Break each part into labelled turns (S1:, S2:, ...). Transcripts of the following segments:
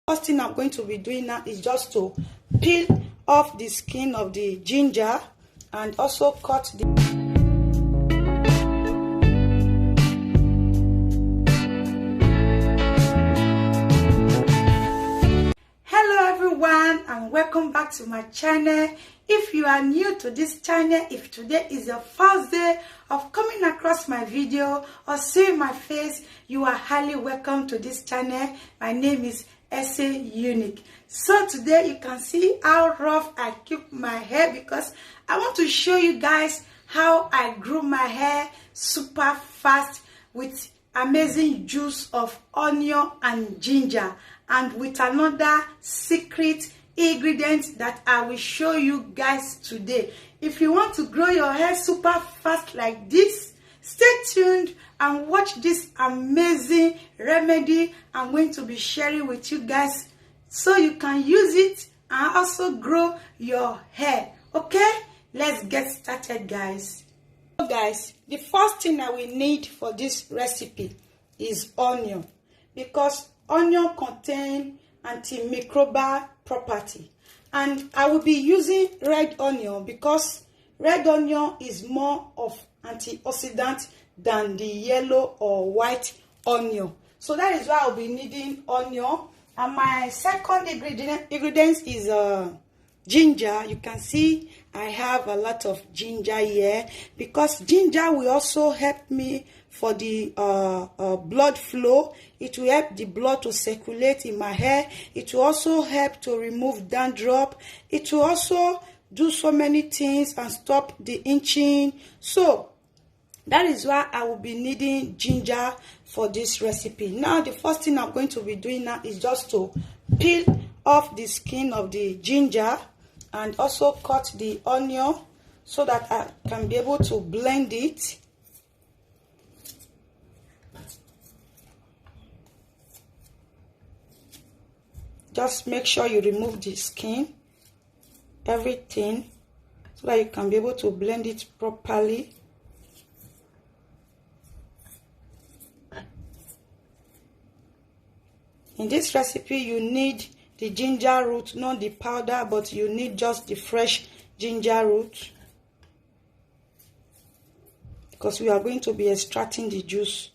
S1: First thing I'm going to be doing now is just to peel off the skin of the ginger and also cut the and welcome back to my channel. If you are new to this channel, if today is your first day of coming across my video or seeing my face, you are highly welcome to this channel. My name is Unique. So today you can see how rough I keep my hair because I want to show you guys how I grew my hair super fast with amazing juice of onion and ginger, and with another secret ingredient that I will show you guys today. If you want to grow your hair super fast like this, stay tuned and watch this amazing remedy I'm going to be sharing with you guys so you can use it and also grow your hair. Okay, let's get started, guys. So guys, the first thing that we need for this recipe is onion, because onion contains antimicrobial property, and I will be using red onion because red onion is more of antioxidant than the yellow or white onion. So that is why I'll be needing onion. And my second ingredient is ginger. You can see I have a lot of ginger here because ginger will also help me for the blood flow. It will help the blood to circulate in my hair. It will also help to remove dandruff. It will also do so many things and stop the itching. So that is why I will be needing ginger for this recipe. Now the first thing I'm going to be doing now is just to peel off the skin of the ginger and also cut the onion so that I can be able to blend it. Just make sure you remove the skin, everything, so that you can be able to blend it properly. In this recipe, you need the ginger root, not the powder, but you need just the fresh ginger root because we are going to be extracting the juice.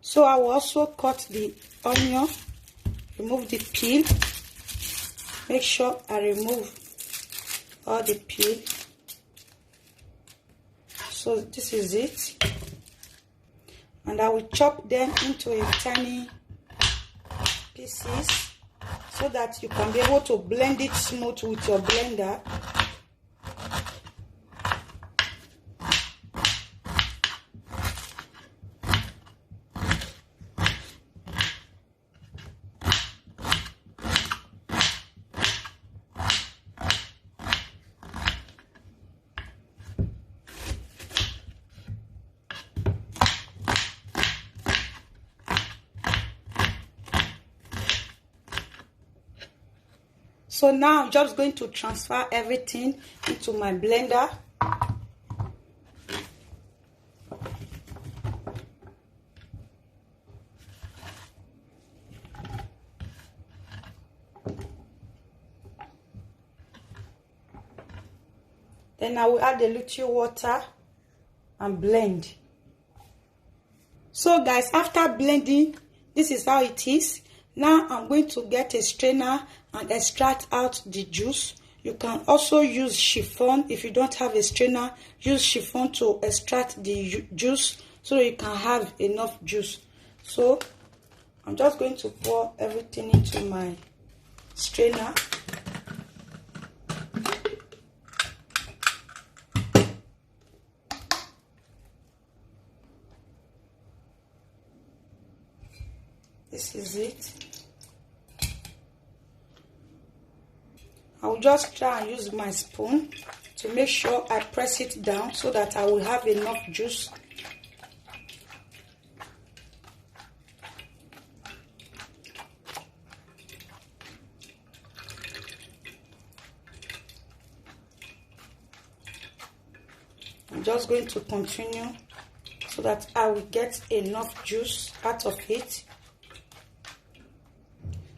S1: So I will also cut the onion, remove the peel. Make sure I remove all the peel. So this is it. And I will chop them into a tiny pieces so that you can be able to blend it smooth with your blender. So now I'm just going to transfer everything into my blender. Then I will add a little water and blend. So guys, after blending, this is how it is. Now I'm going to get a strainer and extract out the juice. You can also use chiffon. If you don't have a strainer, use chiffon to extract the juice so you can have enough juice. So I'm just going to pour everything into my strainer. This is it. I will just try and use my spoon to make sure I press it down so that I will have enough juice. just going to continue so that I will get enough juice out of it.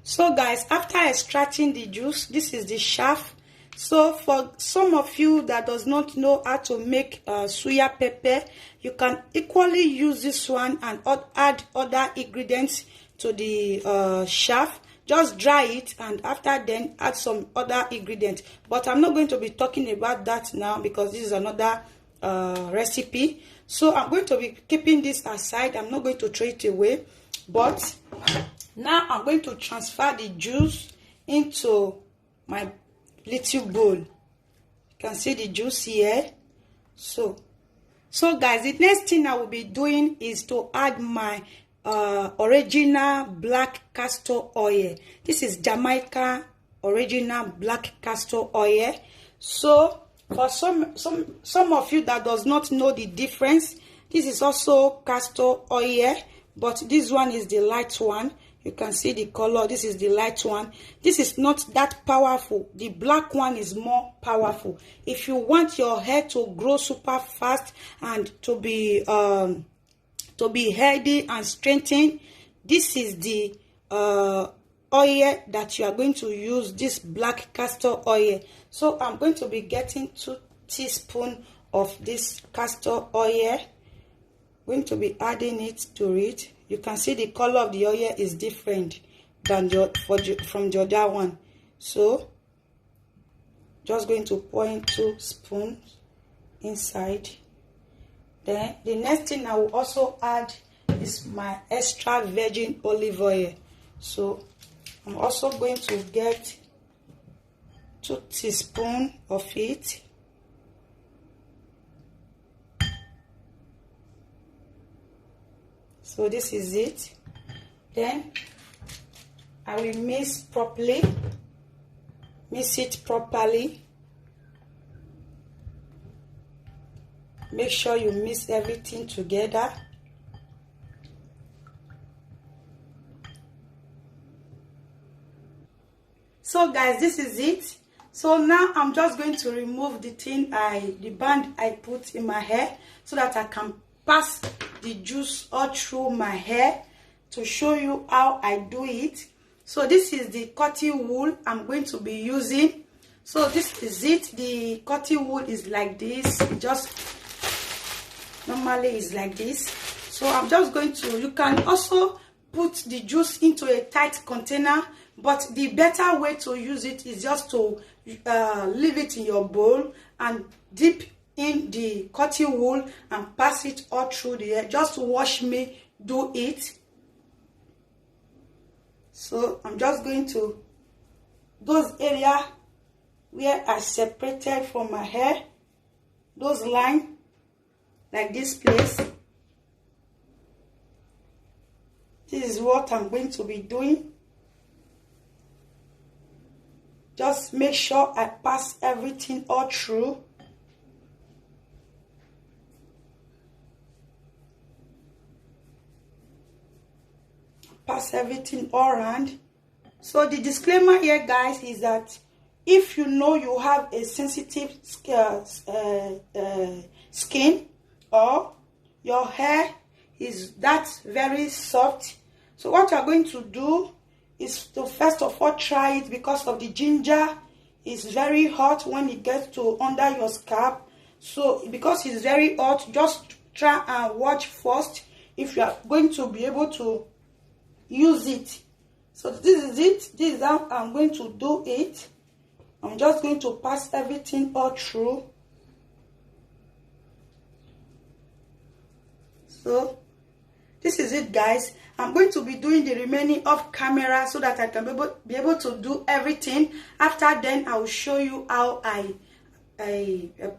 S1: So guys, after extracting the juice, this is the shaft. So for some of you that does not know how to make suya pepper, you can equally use this one and add other ingredients to the shaft. Just dry it and after then add some other ingredients. But I'm not going to be talking about that now because this is another recipe. So I'm going to be keeping this aside. I'm not going to throw it away. But now I'm going to transfer the juice into my little bowl. You can see the juice here. So guys, the next thing I will be doing is to add my original black castor oil. This is Jamaica original black castor oil. So for some of you that does not know the difference, this is also castor oil, but this one is the light one. You can see the color. This is the light one. This is not that powerful. The black one is more powerful. If you want your hair to grow super fast and to be healthy and strengthened, this is the oil that you are going to use, this black castor oil. So I'm going to be getting 2 teaspoons of this castor oil. Going to be adding it to it. You can see the color of the oil is different than from the other one. So just going to pour in 2 spoons inside. Then the next thing I will also add is my extra virgin olive oil. So I'm also going to get 2 teaspoons of it. So this is it. Then I will mix it properly. Make sure you mix everything together. So guys, this is it. So now I'm just going to remove the band I put in my hair so that I can pass the juice all through my hair to show you how I do it. So this is the cotton wool I'm going to be using. So this is it. The cotton wool is like this. It just normally is like this. So I'm just going to, you can also put the juice into a tight container, but the better way to use it is just to leave it in your bowl and dip in the cotton wool and pass it all through the hair. Just watch me do it. So I'm just going to those areas where I separated from my hair, those lines, like this place. This is what I'm going to be doing. Just make sure I pass everything all through. Pass everything all around. So the disclaimer here, guys, is that if you know you have a sensitive skin or your hair is that very soft, so what you're going to do is to first of all try it, because of the ginger is very hot when it gets to under your scalp. So because it's very hot, just try and watch first if you are going to be able to use it. So this is it. This is how I'm going to do it. I'm just going to pass everything all through. So this is it, guys. I'm going to be doing the remaining off camera so that I can be able to do everything. After then, I will show you how I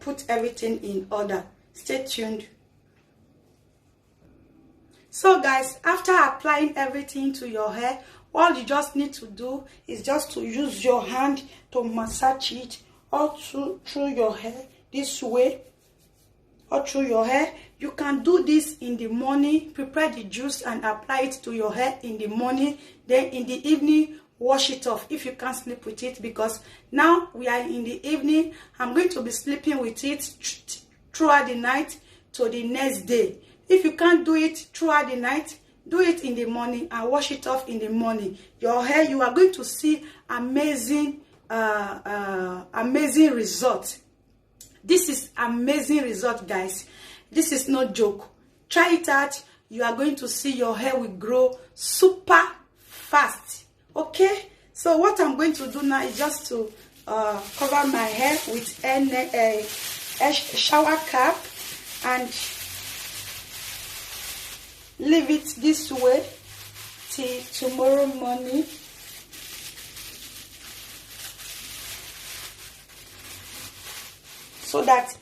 S1: put everything in order. Stay tuned. So guys, after applying everything to your hair, all you just need to do is just to use your hand to massage it all through your hair this way, all through your hair. You can do this in the morning, prepare the juice and apply it to your hair in the morning. Then in the evening, wash it off if you can't sleep with it, because now we are in the evening. I'm going to be sleeping with it throughout the night to the next day. If you can't do it throughout the night, do it in the morning and wash it off in the morning. Your hair, you are going to see amazing amazing result. This is amazing result, guys. This is no joke. Try it out. You are going to see your hair will grow super fast. Okay, so what I'm going to do now is just to cover my hair with a shower cap and leave it this way till tomorrow morning. So that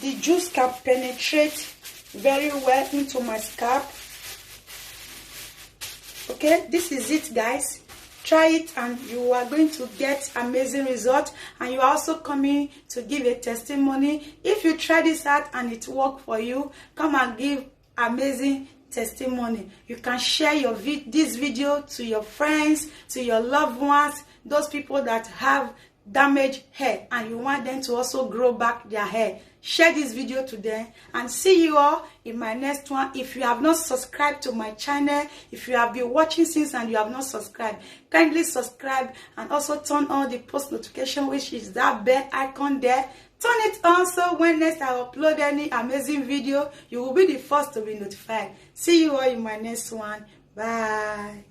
S1: the juice can penetrate very well into my scalp. Okay, this is it, guys. Try it and you are going to get amazing results, and you are also coming to give a testimony. If you try this out and it worked for you, come and give amazing testimony. You can share this video to your friends, to your loved ones, those people that have damaged hair and you want them to also grow back their hair. Share this video to them, and see you all in my next one. If you have not subscribed to my channel, if you have been watching since and you have not subscribed, kindly subscribe and also turn on the post notification, which is that bell icon there. Turn it on so when next I upload any amazing video, you will be the first to be notified. See you all in my next one. Bye.